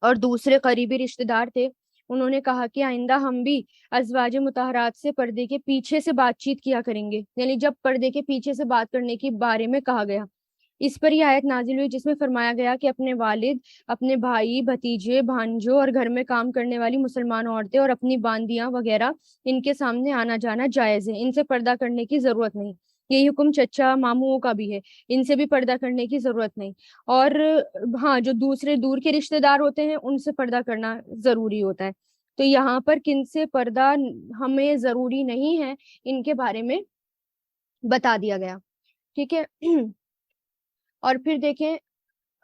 اور دوسرے قریبی رشتے دار تھے، انہوں نے کہا کہ آئندہ ہم بھی ازواج مطہرات سے پردے کے پیچھے سے بات چیت کیا کریں گے، یعنی جب پردے کے پیچھے سے بات کرنے کے بارے میں کہا گیا، اس پر یہ آیت نازل ہوئی جس میں فرمایا گیا کہ اپنے والد، اپنے بھائی، بھتیجے، بھانجوں اور گھر میں کام کرنے والی مسلمان عورتیں اور اپنی باندیاں وغیرہ ان کے سامنے آنا جانا جائز ہے، ان سے پردہ کرنے کی ضرورت نہیں۔ یہی حکم چچا ماموں کا بھی ہے، ان سے بھی پردہ کرنے کی ضرورت نہیں۔ اور ہاں، جو دوسرے دور کے رشتے دار ہوتے ہیں ان سے پردہ کرنا ضروری ہوتا ہے۔ تو یہاں پر کن سے پردہ ہمیں ضروری نہیں ہے ان کے بارے میں بتا دیا گیا، ٹھیک ہے۔ اور پھر دیکھیں،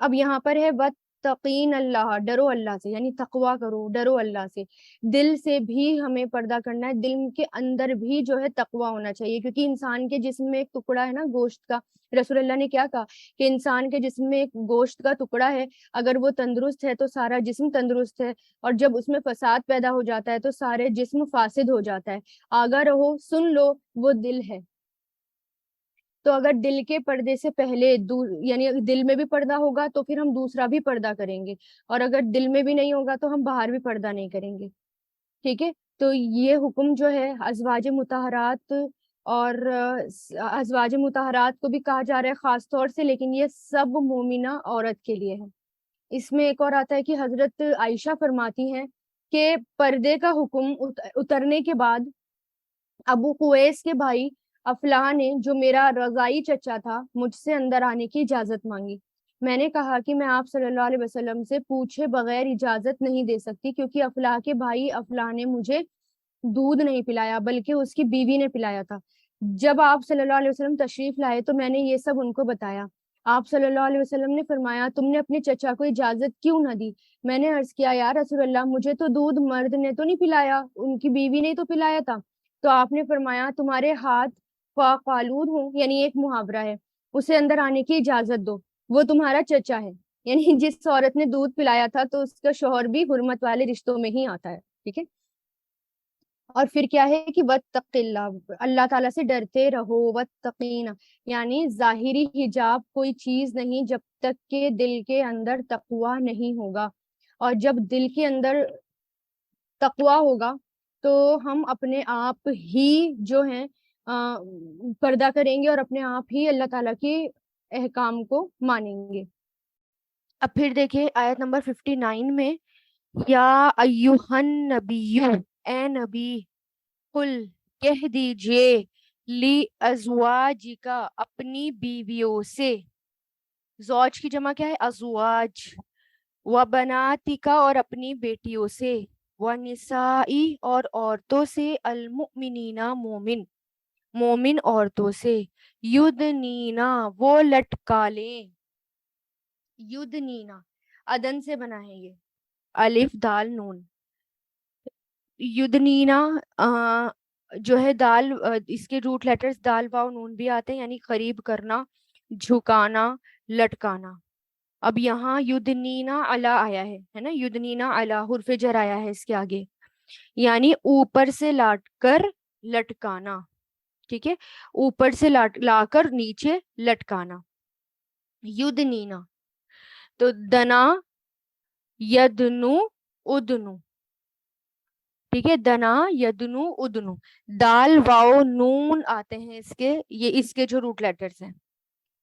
اب یہاں پر ہے وَاتَّقِینَ اللہ، ڈرو اللہ سے، یعنی تقوی کرو، ڈرو اللہ سے۔ دل سے بھی ہمیں پردہ کرنا ہے، دل کے اندر بھی جو ہے تقوی ہونا چاہیے، کیونکہ انسان کے جسم میں ایک ٹکڑا ہے نا گوشت کا، رسول اللہ نے کیا کہا کہ انسان کے جسم میں ایک گوشت کا ٹکڑا ہے، اگر وہ تندرست ہے تو سارا جسم تندرست ہے، اور جب اس میں فساد پیدا ہو جاتا ہے تو سارے جسم فاسد ہو جاتا ہے۔ آگاہ رہو، سن لو، وہ دل ہے۔ تو اگر دل کے پردے سے پہلے یعنی دل میں بھی پردہ ہوگا تو پھر ہم دوسرا بھی پردہ کریں گے، اور اگر دل میں بھی نہیں ہوگا تو ہم باہر بھی پردہ نہیں کریں گے، ٹھیک ہے۔ تو یہ حکم جو ہے ازواج مطہرات، اور ازواج مطہرات کو بھی کہا جا رہا ہے خاص طور سے، لیکن یہ سب مومنہ عورت کے لیے ہے۔ اس میں ایک اور آتا ہے کہ حضرت عائشہ فرماتی ہیں کہ پردے کا حکم اترنے کے بعد ابو قویس کے بھائی افلاح نے، جو میرا رضائی چچا تھا، مجھ سے اندر آنے کی اجازت مانگی۔ میں نے کہا کہ میں آپ صلی اللہ علیہ وسلم سے پوچھے بغیر اجازت نہیں دے سکتی، کیونکہ افلاح کے بھائی افلاح نے مجھے دودھ نہیں پلایا بلکہ اس کی بیوی نے پلایا تھا۔ جب آپ صلی اللہ علیہ وسلم تشریف لائے تو میں نے یہ سب ان کو بتایا۔ آپ صلی اللہ علیہ وسلم نے فرمایا تم نے اپنے چچا کو اجازت کیوں نہ دی؟ میں نے عرض کیا یا رسول اللہ، مجھے تو دودھ مرد نے تو نہیں پلایا، ان کی بیوی نے تو پلایا تھا۔ تو آپ نے فرمایا تمہارے ہاتھ پاک آلود ہوں، یعنی ایک محاورہ ہے، اسے اندر آنے کی اجازت دو، وہ تمہارا چچا ہے۔ یعنی جس عورت نے دودھ پلایا تھا تو اس کا شوہر بھی حرمت والے رشتوں میں ہی آتا ہے، ٹھیک ہے۔ اور پھر کیا ہے کہ واتق اللہ، اللہ تعالیٰ سے ڈرتے رہو، واتقین، یعنی ظاہری حجاب کوئی چیز نہیں جب تک کہ دل کے اندر تقوی نہیں ہوگا، اور جب دل کے اندر تقوی ہوگا تو ہم اپنے آپ ہی جو ہیں پردہ کریں گے، اور اپنے آپ ہی اللہ تعالیٰ کے احکام کو مانیں گے۔ اب پھر دیکھیں آیت نمبر 59 میں، یا ایوہ النبی، اے نبی، قل، کہہ دیجئے، لی ازواجکا، اپنی بیویوں سے، زوج کی جمع کیا ہے؟ ازواج، و بناتکا، اور اپنی بیٹیوں سے، و نسائی، اور عورتوں سے، المؤمنین، مومن عورتوں سے، یدنینا، وہ لٹکا لیں، یدنینا ادن سے بنا ہے یہ، الف دال نون، یدنینا جو ہے دال، اس کے روٹ لیٹرز دال واو نون بھی آتے ہیں، یعنی قریب کرنا، جھکانا، لٹکانا۔ اب یہاں یدنینا علا آیا ہے نا، یدنینا علا حرف جر آیا ہے اس کے آگے، یعنی اوپر سے لاٹ کر لٹکانا، ٹھیک ہے، اوپر سے لا کر نیچے لٹکانا، یدنینا۔ تو دنا، یدنو، ادنو، ٹھیک ہے، دنا، یدنو، ادنو، دال واو نون آتے ہیں اس کے، یہ اس کے جو روٹ لیٹرز ہیں۔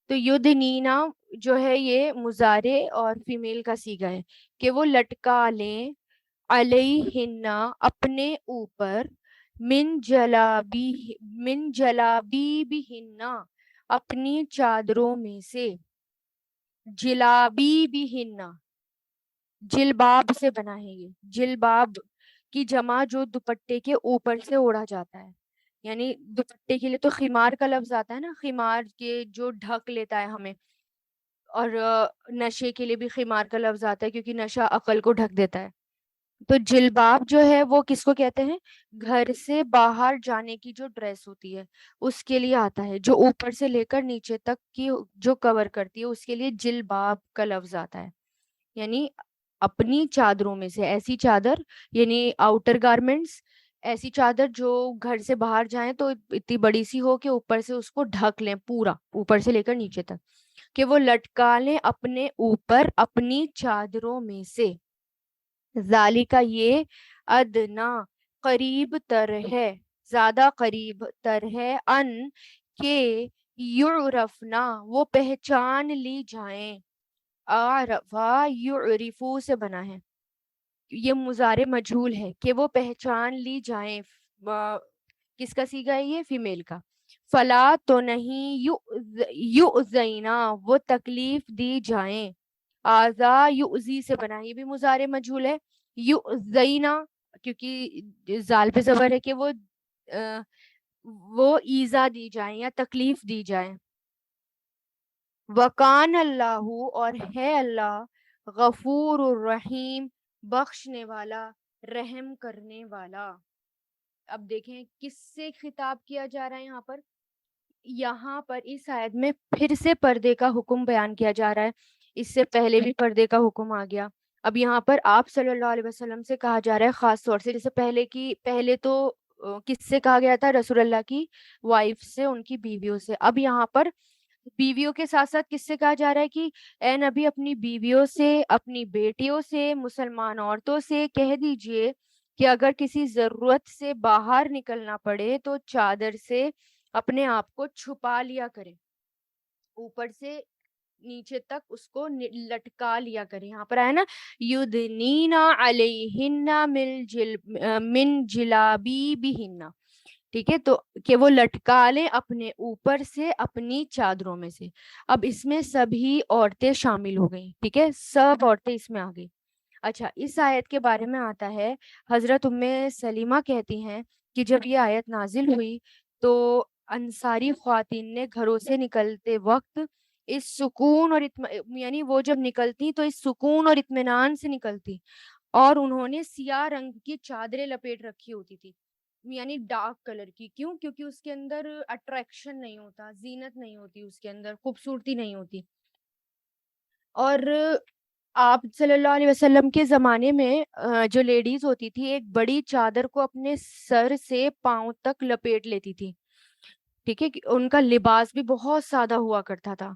تو یدنینا جو ہے یہ مضارع اور فیمیل کا صیغہ ہے کہ وہ لٹکا لیں، علیہن، اپنے اوپر، من جلابیبہن، اپنی چادروں میں سے، جلابیبہن، جلباب سے بنا ہے یہ، جلباب کی جمع جو دوپٹے کے اوپر سے اوڑھا جاتا ہے، یعنی دوپٹے کے لیے تو خمار کا لفظ آتا ہے نا، خمار کے جو ڈھک لیتا ہے ہمیں، اور نشے کے لیے بھی خمار کا لفظ آتا ہے کیونکہ نشہ عقل کو ڈھک دیتا ہے۔ تو جلباب جو ہے وہ کس کو کہتے ہیں؟ گھر سے باہر جانے کی جو ڈریس ہوتی ہے اس کے لیے آتا ہے، جو اوپر سے لے کر نیچے تک کی جو کور کرتی ہے اس کے لیے جلباب کا لفظ آتا ہے، یعنی اپنی چادروں میں سے، ایسی چادر یعنی آؤٹر گارمنٹس، ایسی چادر جو گھر سے باہر جائیں تو اتنی بڑی سی ہو کہ اوپر سے اس کو ڈھک لیں پورا، اوپر سے لے کر نیچے تک، کہ وہ لٹکا لیں اپنے اوپر اپنی چادروں میں سے، ذالکا یہ ادنا قریب تر ہے، زیادہ قریب تر ہے، ان کہ یعرفنا وہ پہچان لی جائیں، عرفا یعرفو سے بنا ہے، یہ مضارع مجہول ہے کہ وہ پہچان لی جائیں، کس کا صیغہ ہے یہ؟ فیمیل کا۔ فلا تو نہیں، یؤذینا وہ تکلیف دی جائیں، آزا یؤذی سے بنا ہے، یہ بھی مضارع مجہول ہے، یؤذینا کیونکہ زال پہ زبر ہے کہ وہ ایذا دی جائیں یا تکلیف دی جائیں۔ وکان اللہ اور ہے اللہ غفور الرحیم بخشنے والا رحم کرنے والا۔ اب دیکھیں کس سے خطاب کیا جا رہا ہے یہاں پر اس آیت میں پھر سے پردے کا حکم بیان کیا جا رہا ہے، اس سے پہلے بھی پردے کا حکم آ گیا، اب یہاں پر آپ صلی اللہ علیہ وسلم سے کہا جا رہا ہے خاص طور سے، جیسے پہلے تو کس سے کہا گیا تھا؟ رسول اللہ کی وائف سے، ان کی بیویوں سے، اب یہاں پر بیویوں کے ساتھ ساتھ کس سے کہا جا رہا ہے کہ اے نبی اپنی بیویوں سے، اپنی بیٹیوں سے، مسلمان عورتوں سے کہہ دیجئے کہ اگر کسی ضرورت سے باہر نکلنا پڑے تو چادر سے اپنے آپ کو چھپا لیا کریں، اوپر سے نیچے تک اس کو لٹکا لیا کریں، یہاں پر آیا نا یدنینا علیہن من جلابیبہن، ٹھیک ہے، تو کہ وہ لٹکا لیں اپنے اوپر سے اپنی چادروں میں سے، اب اس میں سبھی عورتیں شامل ہو گئیں، ٹھیک ہے، سب عورتیں اس میں آ گئی۔ اچھا، اس آیت کے بارے میں آتا ہے، حضرت ام سلیمہ کہتی ہیں کہ جب یہ آیت نازل ہوئی تو انصاری خواتین نے گھروں سے نکلتے وقت اس سکون اور یعنی وہ جب نکلتی تو اس سکون اور اطمینان سے نکلتی، اور انہوں نے سیاہ رنگ کی چادریں لپیٹ رکھی ہوتی تھی، یعنی ڈارک کلر کی، کیوں؟ کیونکہ اس کے اندر اٹریکشن نہیں ہوتا، زینت نہیں ہوتی، اس کے اندر خوبصورتی نہیں ہوتی۔ اور آپ صلی اللہ علیہ وسلم کے زمانے میں جو لیڈیز ہوتی تھی ایک بڑی چادر کو اپنے سر سے پاؤں تک لپیٹ لیتی تھی، ٹھیک ہے، ان کا لباس بھی بہت سادہ ہوا کرتا تھا،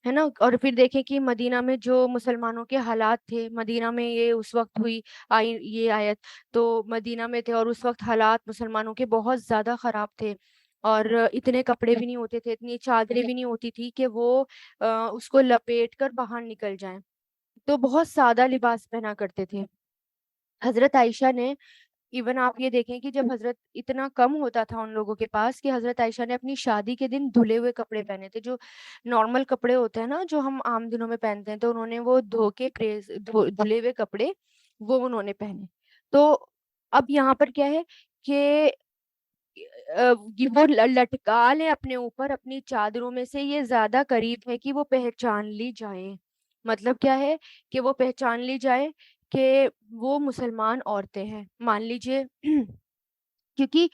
ہے نا۔ اور پھر دیکھیں کہ مدینہ میں جو مسلمانوں کے حالات تھے، مدینہ میں یہ اس وقت ہوئی آئی یہ آیت، تو مدینہ میں تھے اور اس وقت حالات مسلمانوں کے بہت زیادہ خراب تھے، اور اتنے کپڑے بھی نہیں ہوتے تھے، اتنی چادریں بھی نہیں ہوتی تھی کہ وہ اس کو لپیٹ کر باہر نکل جائیں، تو بہت سادہ لباس پہنا کرتے تھے۔ حضرت عائشہ نے، ایون آپ یہ دیکھیں کہ جب حضرت اتنا کم ہوتا تھا ان لوگوں کے پاس کہ حضرت عائشہ نے اپنی شادی کے دن دھلے ہوئے کپڑے پہنے تھے، جو نارمل کپڑے ہوتے ہیں نا جو ہم عام دنوں میں پہنتے ہیں، تو انہوں نے وہ دھلے ہوئے کپڑے وہ انہوں نے پہنے۔ تو اب یہاں پر کیا ہے کہ وہ لٹکا لے اپنے اوپر اپنی چادروں میں سے، یہ زیادہ قریب ہے کہ وہ پہچان لی جائیں، مطلب کیا ہے کہ وہ پہچان لی جائے کہ وہ مسلمان عورتیں ہیں، مان لیجئے کیونکہ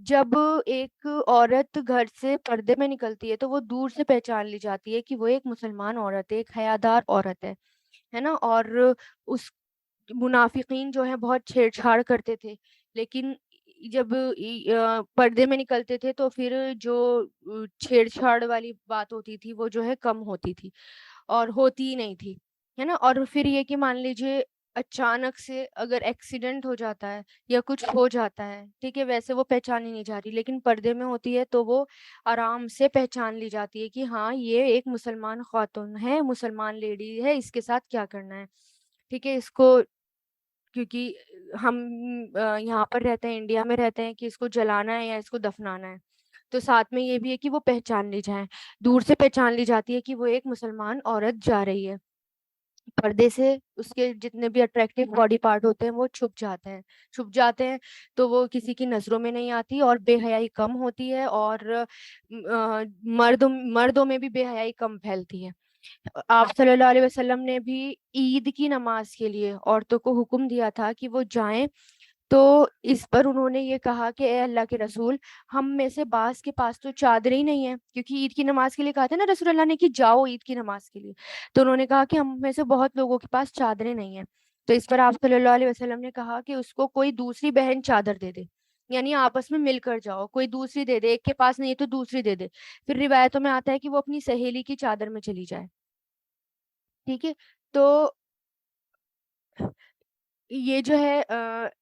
جب ایک عورت گھر سے پردے میں نکلتی ہے تو وہ دور سے پہچان لی جاتی ہے کہ وہ ایک مسلمان عورت ہے، ایک حیادار عورت ہے نا۔ اور اس منافقین جو ہیں بہت چھیڑ چھاڑ کرتے تھے، لیکن جب پردے میں نکلتے تھے تو پھر جو چھیڑ چھاڑ والی بات ہوتی تھی وہ جو ہے کم ہوتی تھی اور ہوتی ہی نہیں تھی، ہے نا۔ اور پھر یہ کہ مان لیجئے اچانک سے اگر ایکسیڈنٹ ہو جاتا ہے یا کچھ ہو جاتا ہے، ٹھیک ہے، ویسے وہ پہچانی نہیں جا رہی، لیکن پردے میں ہوتی ہے تو وہ آرام سے پہچان لی جاتی ہے کہ ہاں یہ ایک مسلمان خاتون ہے، مسلمان لیڈی ہے، اس کے ساتھ کیا کرنا ہے، ٹھیک ہے۔ اس کو کیونکہ ہم یہاں پر رہتے ہیں، انڈیا میں رہتے ہیں، کہ اس کو جلانا ہے یا اس کو دفنانا ہے، تو ساتھ میں یہ بھی ہے کہ وہ پہچان لی جائیں، دور سے پہچان لی جاتی ہے کہ وہ ایک مسلمان عورت جا رہی ہے، پردے سے اس کے جتنے بھی اٹریکٹیو باڈی پارٹ ہوتے ہیں وہ چھپ جاتے ہیں تو وہ کسی کی نظروں میں نہیں آتی، اور بے حیائی کم ہوتی ہے، اور مردوں میں بھی بے حیائی کم پھیلتی ہے۔ آپ صلی اللہ علیہ وسلم نے بھی عید کی نماز کے لیے عورتوں کو حکم دیا تھا کہ وہ جائیں، تو اس پر انہوں نے یہ کہا کہ اے اللہ کے رسول، ہم میں سے بعض کے پاس تو چادریں ہی نہیں ہیں، کیونکہ عید کی نماز کے لیے کہا تھا نا رسول اللہ نے کہ جاؤ عید کی نماز کے لیے، تو انہوں نے کہا کہ ہم میں سے بہت لوگوں کے پاس چادریں نہیں ہیں، تو اس پر آپ صلی اللہ علیہ وسلم نے کہا کہ اس کو کوئی دوسری بہن چادر دے دے، یعنی آپس میں مل کر جاؤ، کوئی دوسری دے دے، ایک کے پاس نہیں تو دوسری دے دے، پھر روایتوں میں آتا ہے کہ وہ اپنی سہیلی کی چادر میں چلی جائے، ٹھیک ہے۔ تو یہ جو ہے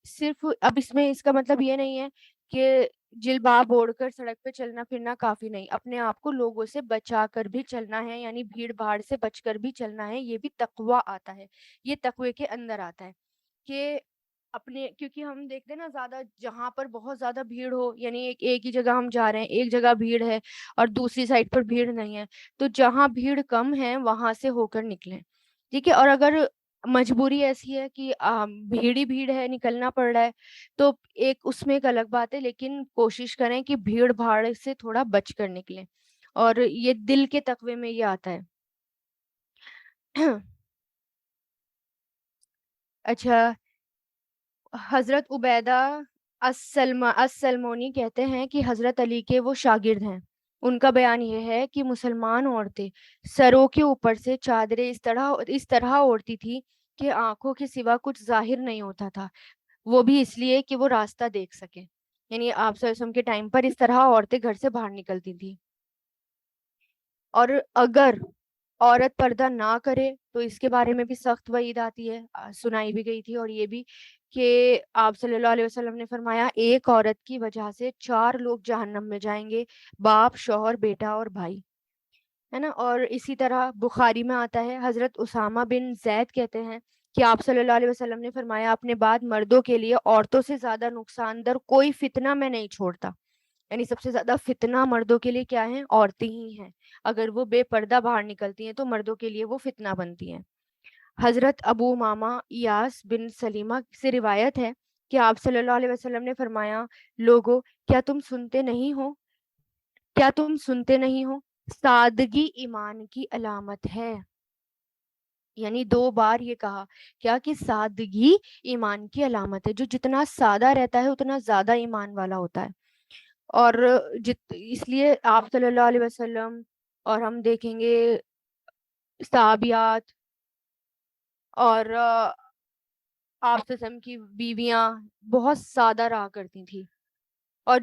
صرف اب اس میں اس کا مطلب یہ نہیں ہے کہ جلباب اوڑھ کر سڑک پہ چلنا پھرنا کافی نہیں، اپنے آپ کو لوگوں سے بچا کر بھی چلنا ہے، یعنی بھیڑ بھاڑ سے بچ کر بھی چلنا ہے، یہ بھی تقوی آتا ہے، یہ تقوی کے اندر آتا ہے کہ اپنے، کیونکہ ہم دیکھتے ہیں نا زیادہ جہاں پر بہت زیادہ بھیڑ ہو، یعنی ایک ہی جگہ ہم جا رہے ہیں، ایک جگہ بھیڑ ہے اور دوسری سائڈ پر بھیڑ نہیں ہے، تو جہاں بھیڑ کم ہے وہاں سے ہو کر نکلیں، ٹھیک ہے۔ اور اگر مجبوری ایسی ہے کہ بھیڑ ہی بھیڑ ہے، نکلنا پڑ رہا ہے، تو ایک اس میں ایک الگ بات ہے، لیکن کوشش کریں کہ بھیڑ بھاڑ سے تھوڑا بچ کر نکلیں، اور یہ دل کے تقوی میں یہ آتا ہے۔ اچھا، حضرت عبیدہ السلمونی کہتے ہیں کہ حضرت علی کے وہ شاگرد ہیں، ان کا بیان یہ ہے کہ مسلمان عورتیں سروں کے اوپر سے چادریں اس طرح اوڑھتی تھی کہ آنکھوں کے سوا کچھ ظاہر نہیں ہوتا تھا، وہ بھی اس لیے کہ وہ راستہ دیکھ سکیں، یعنی آپ صلی اللہ علیہ وسلم کے ٹائم پر اس طرح عورتیں گھر سے باہر نکلتی تھیں۔ اور اگر عورت پردہ نہ کرے تو اس کے بارے میں بھی سخت وعید آتی ہے، سنائی بھی گئی تھی، اور یہ بھی کہ آپ صلی اللہ علیہ وسلم نے فرمایا ایک عورت کی وجہ سے 4 لوگ جہنم میں جائیں گے، باپ، شوہر، بیٹا اور بھائی، ہے نا۔ اور اسی طرح بخاری میں آتا ہے، حضرت اسامہ بن زید کہتے ہیں کہ آپ صلی اللہ علیہ وسلم نے فرمایا اپنے بعد مردوں کے لیے عورتوں سے زیادہ نقصان در کوئی فتنہ میں نہیں چھوڑتا، یعنی سب سے زیادہ فتنہ مردوں کے لیے کیا ہے؟ عورتیں ہی ہیں، اگر وہ بے پردہ باہر نکلتی ہیں تو مردوں کے لیے وہ فتنہ بنتی ہیں۔ حضرت ابو امامہ ایاس بن سلیمہ سے روایت ہے کہ آپ صلی اللہ علیہ وسلم نے فرمایا لوگو کیا تم سنتے نہیں ہو سادگی ایمان کی علامت ہے، یعنی 2 بار یہ کہا کیا کہ سادگی ایمان کی علامت ہے، جو جتنا سادہ رہتا ہے اتنا زیادہ ایمان والا ہوتا ہے۔ اور اس لیے آپ صلی اللہ علیہ وسلم، اور ہم دیکھیں گے صحابیات اور آپ صلی اللہ علیہ وسلم کی بیویاں بہت سادہ رہا کرتی تھیں، اور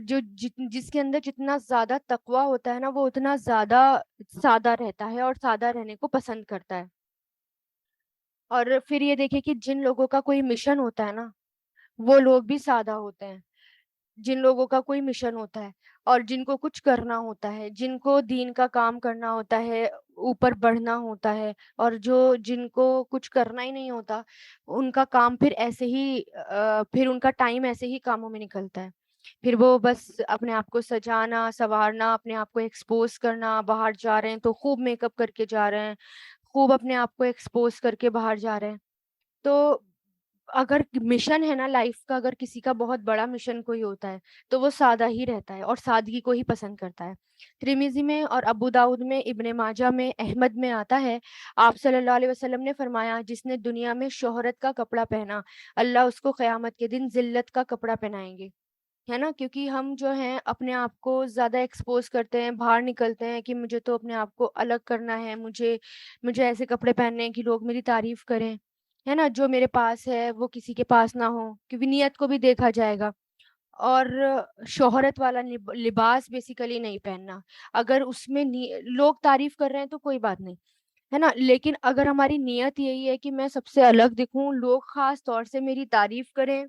جس کے اندر جتنا زیادہ تقوی ہوتا ہے نا وہ اتنا زیادہ سادہ رہتا ہے اور سادہ رہنے کو پسند کرتا ہے۔ اور پھر یہ دیکھیں کہ جن لوگوں کا کوئی مشن ہوتا ہے نا وہ لوگ بھی سادہ ہوتے ہیں، جن لوگوں کا کوئی مشن ہوتا ہے اور جن کو کچھ کرنا ہوتا ہے، جن کو دین کا کام کرنا ہوتا ہے، اوپر بڑھنا ہوتا ہے، اور جن کو کچھ کرنا ہی نہیں ہوتا ان کا کام پھر ایسے ہی پھر ان کا ٹائم ایسے ہی کاموں میں نکلتا ہے، پھر وہ بس اپنے آپ کو سجانا سنوارنا، اپنے آپ کو ایکسپوز کرنا، باہر جا رہے ہیں تو خوب میک اپ کر کے جا رہے ہیں، خوب اپنے آپ کو ایکسپوز کر کے باہر جا رہے ہیں۔ تو اگر مشن ہے نا لائف کا، اگر کسی کا بہت بڑا مشن کوئی ہوتا ہے تو وہ سادہ ہی رہتا ہے اور سادگی کو ہی پسند کرتا ہے۔ ترمذی میں اور ابو داؤد میں، ابن ماجہ میں، احمد میں آتا ہے آپ صلی اللہ علیہ وسلم نے فرمایا جس نے دنیا میں شہرت کا کپڑا پہنا اللہ اس کو قیامت کے دن ذلت کا کپڑا پہنائیں گے، ہے نا۔ کیونکہ ہم جو ہیں اپنے آپ کو زیادہ ایکسپوز کرتے ہیں، باہر نکلتے ہیں کہ مجھے تو اپنے آپ کو الگ کرنا ہے، مجھے ایسے کپڑے پہننے ہیں کہ لوگ میری تعریف کریں، ہے نا، جو میرے پاس ہے وہ کسی کے پاس نہ ہو، کیونکہ نیت کو بھی دیکھا جائے گا۔ اور شہرت والا لباس بیسیکلی نہیں پہننا، اگر اس میں لوگ تعریف کر رہے ہیں تو کوئی بات نہیں، ہے نا، لیکن اگر ہماری نیت یہی ہے کہ میں سب سے الگ دکھوں، لوگ خاص طور سے میری تعریف کریں،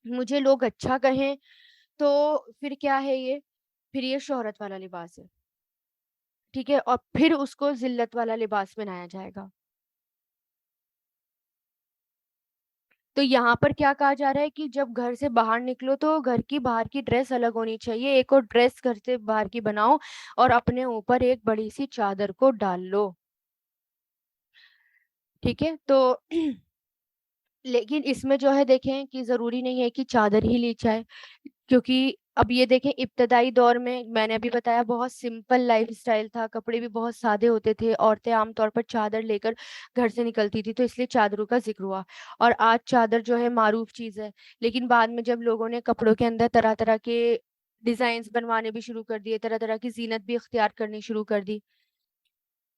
مجھے لوگ اچھا کہیں، تو پھر کیا ہے یہ؟ پھر یہ شہرت والا لباس ہے، ٹھیک ہے، اور پھر اس کو ذلت والا لباس بنایا جائے گا۔ تو یہاں پر کیا کہا جا رہا ہے کہ جب گھر سے باہر نکلو تو گھر کی باہر کی ڈریس الگ ہونی چاہیے، ایک اور ڈریس گھر سے باہر کی بناؤ اور اپنے اوپر ایک بڑی سی چادر کو ڈال لو، ٹھیک ہے۔ تو لیکن اس میں جو ہے دیکھیں کہ ضروری نہیں ہے کہ چادر ہی لی جائے، کیونکہ اب یہ دیکھیں ابتدائی دور میں نے ابھی بتایا بہت سمپل لائف سٹائل تھا، کپڑے بھی بہت سادے ہوتے تھے، عورتیں عام طور پر چادر لے کر گھر سے نکلتی تھی، تو اس لیے چادروں کا ذکر ہوا، اور آج چادر جو ہے معروف چیز ہے، لیکن بعد میں جب لوگوں نے کپڑوں کے اندر طرح طرح کے ڈیزائنز بنوانے بھی شروع کر دیے، طرح طرح کی زینت بھی اختیار کرنی شروع کر دی،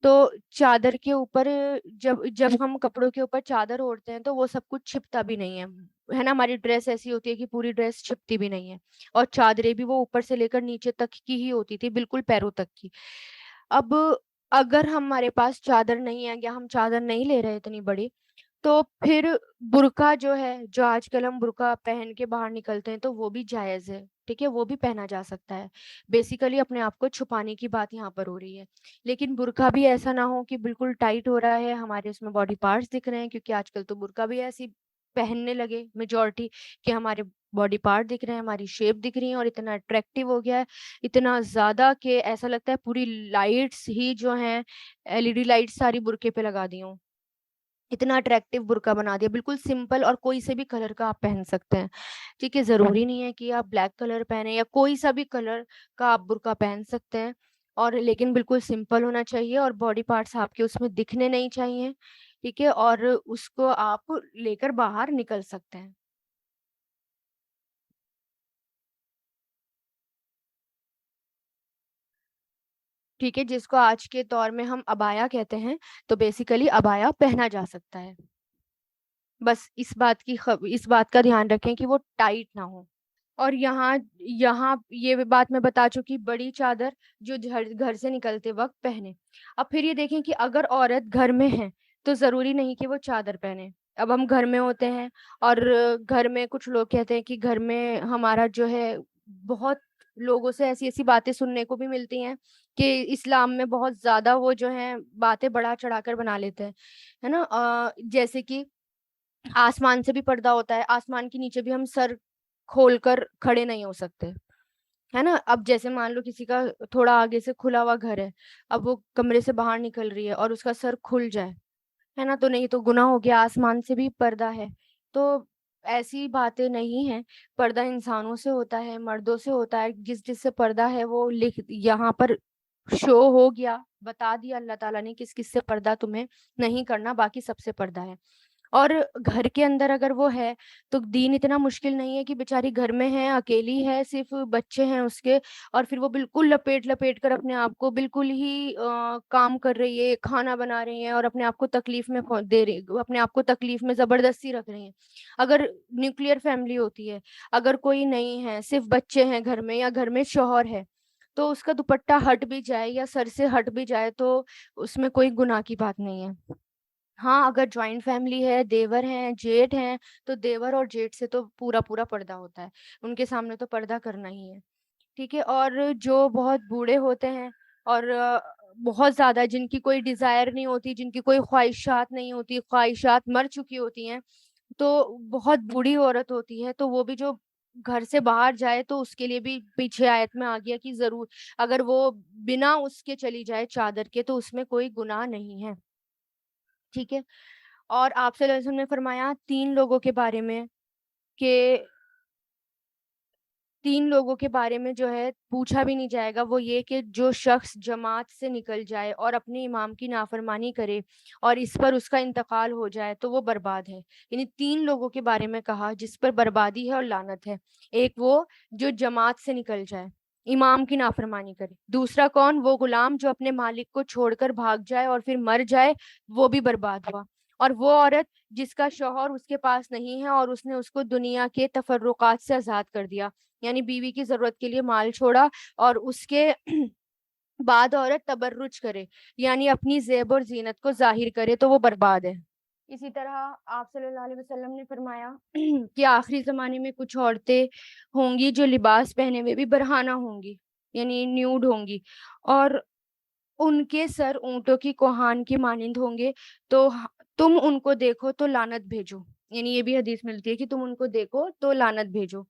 تو چادر کے اوپر جب ہم کپڑوں کے اوپر چادر اوڑھتے ہیں تو وہ سب کچھ چھپتا بھی نہیں ہے نا، ہماری ڈریس ایسی ہوتی ہے کہ پوری ڈریس چھپتی بھی نہیں ہے، اور چادریں بھی وہ اوپر سے لے کر نیچے تک کی ہی ہوتی تھی، بالکل پیروں تک کی۔ اب اگر ہمارے پاس چادر نہیں ہے یا ہم چادر نہیں لے رہے اتنی بڑی، تو پھر برقع جو ہے، جو آج کل ہم برقع پہن کے باہر نکلتے ہیں، تو وہ بھی جائز ہے، ٹھیک ہے، وہ بھی پہنا جا سکتا ہے. بیسیکلی اپنے آپ کو چھپانے کی بات یہاں پر ہو رہی ہے. لیکن برقع بھی ایسا نہ ہو کہ بالکل ٹائٹ ہو رہا ہے، ہمارے اس میں باڈی پارٹس دکھ رہے ہیں، کیونکہ آج کل تو برقع بھی ایسی پہننے لگے میجورٹی کہ ہمارے باڈی پارٹ دکھ رہے ہیں، ہماری شیپ دکھ رہی ہے، اور اتنا اٹریکٹیو ہو گیا ہے اتنا زیادہ کہ ایسا لگتا ہے پوری لائٹس ہی جو ہیں LED لائٹس ساری برقعے پہ لگا دی ہوں. اتنا اٹریکٹیو برقع بنا دیا، بالکل سمپل، اور کوئی سے بھی کلر کا آپ پہن سکتے ہیں. ٹھیک ہے، ضروری نہیں ہے کہ آپ بلیک کلر پہنے، یا کوئی سا بھی کلر کا آپ برقع پہن سکتے ہیں. اور لیکن بالکل سمپل ہونا چاہیے، اور باڈی پارٹس آپ کے اس میں دکھنے نہیں چاہیے. ٹھیک ہے، اور اس کو آپ لے کر باہر نکل سکتے ہیں. ٹھیک ہے، جس کو آج کے دور میں ہم ابایا کہتے ہیں، تو بیسیکلی ابایا پہنا جا سکتا ہے. بس اس بات کا دھیان رکھیں کہ وہ ٹائٹ نہ ہو. اور یہاں یہاں یہ بات میں بتا چکی، بڑی چادر جو گھر سے نکلتے وقت پہنے. اب پھر یہ دیکھیں کہ اگر عورت گھر میں ہے تو ضروری نہیں کہ وہ چادر پہنے. اب ہم گھر میں ہوتے ہیں، اور گھر میں کچھ لوگ کہتے ہیں کہ گھر میں ہمارا جو ہے بہت لوگوں سے ایسی ایسی باتیں سننے کو بھی ملتی ہیں کہ اسلام میں بہت زیادہ وہ جو ہیں باتیں بڑا چڑھا کر بنا لیتے ہیں، ہے نا. جیسے کہ آسمان سے بھی پردہ ہوتا ہے، آسمان کے نیچے بھی ہم سر کھول کر کھڑے نہیں ہو سکتے، ہے نا. اب جیسے مان لو کسی کا تھوڑا آگے سے کھلا ہوا گھر ہے، اب وہ کمرے سے باہر نکل رہی ہے اور اس کا سر کھل جائے، ہے نا، تو نہیں تو گناہ ہو گیا، آسمان سے بھی پردہ ہے. تو ایسی باتیں نہیں ہیں. پردہ انسانوں سے ہوتا ہے، مردوں سے ہوتا ہے. جس جس سے پردہ ہے وہ لکھ یہاں پر شو ہو گیا، بتا دیا اللہ تعالیٰ نے کس کس سے پردہ تمہیں نہیں کرنا، باقی سب سے پردہ ہے. اور گھر کے اندر اگر وہ ہے تو دین اتنا مشکل نہیں ہے کہ بیچاری گھر میں ہے، اکیلی ہے، صرف بچے ہیں اس کے، اور پھر وہ بالکل لپیٹ لپیٹ کر اپنے آپ کو بالکل ہی کام کر رہی ہے، کھانا بنا رہی ہیں، اور اپنے آپ کو تکلیف میں دے رہی، اپنے آپ کو تکلیف میں زبردستی رکھ رہی ہیں. اگر نیوکلیر فیملی ہوتی ہے، اگر کوئی نہیں ہے، صرف بچے ہیں گھر میں، یا گھر میں شوہر ہے، تو اس کا دوپٹہ ہٹ بھی جائے یا سر سے ہٹ بھی جائے تو اس میں کوئی گناہ کی بات نہیں ہے. ہاں، اگر جوائنٹ فیملی ہے، دیور ہیں، جیٹھ ہیں، تو دیور اور جیٹھ سے تو پورا پورا پردہ ہوتا ہے، ان کے سامنے تو پردہ کرنا ہی ہے. ٹھیک ہے. اور جو بہت بوڑھے ہوتے ہیں، اور بہت زیادہ جن کی کوئی ڈیزائر نہیں ہوتی، جن کی کوئی خواہشات نہیں ہوتی، خواہشات مر چکی ہوتی ہیں، تو بہت بوڑھی عورت ہوتی ہے، تو وہ بھی جو گھر سے باہر جائے تو اس کے لیے بھی پیچھے آیت میں آ گیا کہ ضرور اگر وہ بنا اس کے چلی جائے چادر کے تو اس میں کوئی گناہ نہیں ہے. ٹھیک ہے. اور آپ صلی اللہ علیہ وسلم نے فرمایا تین لوگوں کے بارے میں کہ تین لوگوں کے بارے میں جو ہے پوچھا بھی نہیں جائے گا، وہ یہ کہ جو شخص جماعت سے نکل جائے اور اپنے امام کی نافرمانی کرے اور اس پر اس کا انتقال ہو جائے تو وہ برباد ہے. یعنی تین لوگوں کے بارے میں کہا جس پر بربادی ہے اور لعنت ہے. ایک وہ جو جماعت سے نکل جائے، امام کی نافرمانی کرے. دوسرا کون؟ وہ غلام جو اپنے مالک کو چھوڑ کر بھاگ جائے اور پھر مر جائے، وہ بھی برباد ہوا. اور وہ عورت جس کا شوہر اس کے پاس نہیں ہے اور اس نے اس کو دنیا کے تفرقات سے آزاد کر دیا، یعنی بیوی کی ضرورت کے لیے مال چھوڑا، اور اس کے بعد عورت تبرج کرے، یعنی اپنی زیب اور زینت کو ظاہر کرے، تو وہ برباد ہے. اسی طرح آپ صلی اللہ علیہ وسلم نے فرمایا کہ آخری زمانے میں کچھ عورتیں ہوں گی جو لباس پہنے ہوئے بھی برہنہ ہوں گی، یعنی نیوڈ ہوں گی، اور ان کے سر اونٹوں کی کوہان کی مانند ہوں گے، تو تم ان کو دیکھو تو لعنت بھیجو. یعنی یہ بھی حدیث ملتی ہے کہ تم ان کو دیکھو تو لعنت بھیجو،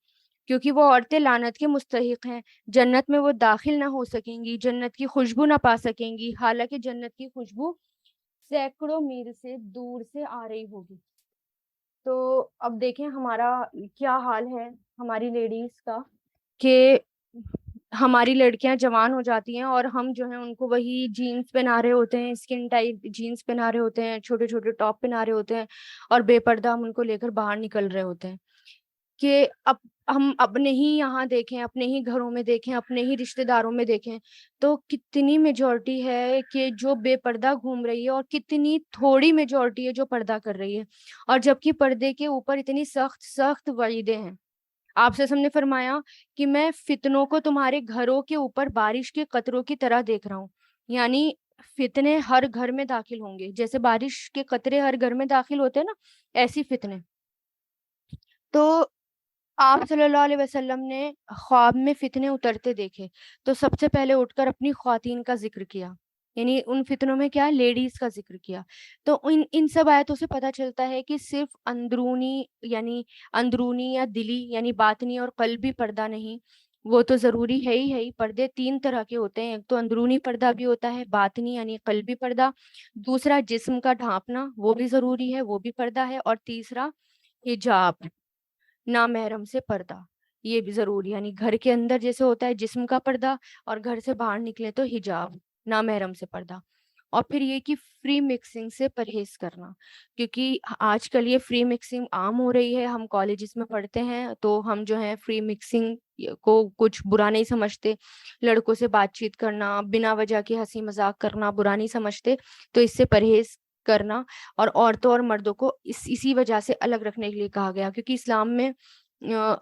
کیونکہ وہ عورتیں لعنت کے مستحق ہیں. جنت میں وہ داخل نہ ہو سکیں گی، جنت کی خوشبو نہ پا سکیں گی، حالانکہ جنت کی خوشبو سینکڑوں میل سے دور سے آ رہی ہوگی. تو اب دیکھیں ہمارا کیا حال ہے، ہماری لیڈیز کا، کہ ہماری لڑکیاں جوان ہو جاتی ہیں اور ہم جو ہیں ان کو وہی جینس پہنا رہے ہوتے ہیں، اسکن ٹائٹ جینس پہنا رہے ہوتے ہیں، چھوٹے چھوٹے ٹاپ پہنا رہے ہوتے ہیں، اور بے پردہ ہم ان کو لے کر باہر نکل رہے ہوتے ہیں. کہ اب ہم اپنے ہی یہاں دیکھیں، اپنے ہی گھروں میں دیکھیں، اپنے ہی رشتہ داروں میں دیکھیں، تو کتنی میجورٹی ہے کہ جو بے پردہ گھوم رہی ہے، اور کتنی تھوڑی میجورٹی ہے جو پردہ کر رہی ہے. اور جبکہ پردے کے اوپر اتنی سخت سخت وعیدیں ہیں. آپ سے ہم نے فرمایا کہ میں فتنوں کو تمہارے گھروں کے اوپر بارش کے قطروں کی طرح دیکھ رہا ہوں. یعنی فتنے ہر گھر میں داخل ہوں گے، جیسے بارش کے قطرے ہر گھر میں داخل ہوتے ہیں نا، ایسی فتنے. تو آپ صلی اللہ علیہ وسلم نے خواب میں فتنے اترتے دیکھے، تو سب سے پہلے اٹھ کر اپنی خواتین کا ذکر کیا، یعنی ان فتنوں میں کیا لیڈیز کا ذکر کیا. تو ان سب آیتوں سے پتہ چلتا ہے کہ صرف اندرونی یا دلی یعنی باطنی اور قلبی پردہ نہیں، وہ تو ضروری ہے ہی. پردے تین طرح کے ہوتے ہیں، ایک تو اندرونی پردہ بھی ہوتا ہے، باطنی یعنی قلبی پردہ، دوسرا جسم کا ڈھانپنا وہ بھی ضروری ہے، وہ بھی پردہ ہے، اور تیسرا حجاب، نامحرم سے پردہ، یہ بھی ضروری ہے. یعنی گھر کے اندر جیسے ہوتا ہے جسم کا پردہ، اور گھر سے باہر نکلے تو حجاب، نامحرم سے پردہ. اور پھر یہ کہ فری مکسنگ سے پرہیز کرنا، کیونکہ آج کل یہ فری مکسنگ عام ہو رہی ہے. ہم کالجز میں پڑھتے ہیں تو ہم جو ہے فری مکسنگ کو کچھ برا نہیں سمجھتے، لڑکوں سے بات چیت کرنا، بنا وجہ کی ہنسی مذاق کرنا برا نہیں سمجھتے. تو اس سے پرہیز کرنا، اور عورتوں اور مردوں کو اسی وجہ سے الگ رکھنے کے لیے کہا گیا، کیونکہ اسلام میں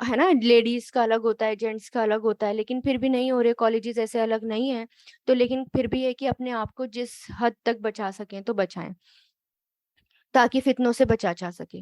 ہے نا لیڈیز کا الگ ہوتا ہے، جینٹس کا الگ ہوتا ہے، لیکن پھر بھی نہیں ہو رہے کالجز ایسے الگ نہیں ہیں. تو لیکن پھر بھی ہے کہ اپنے آپ کو جس حد تک بچا سکیں تو بچائیں، تاکہ فتنوں سے بچا جا سکے.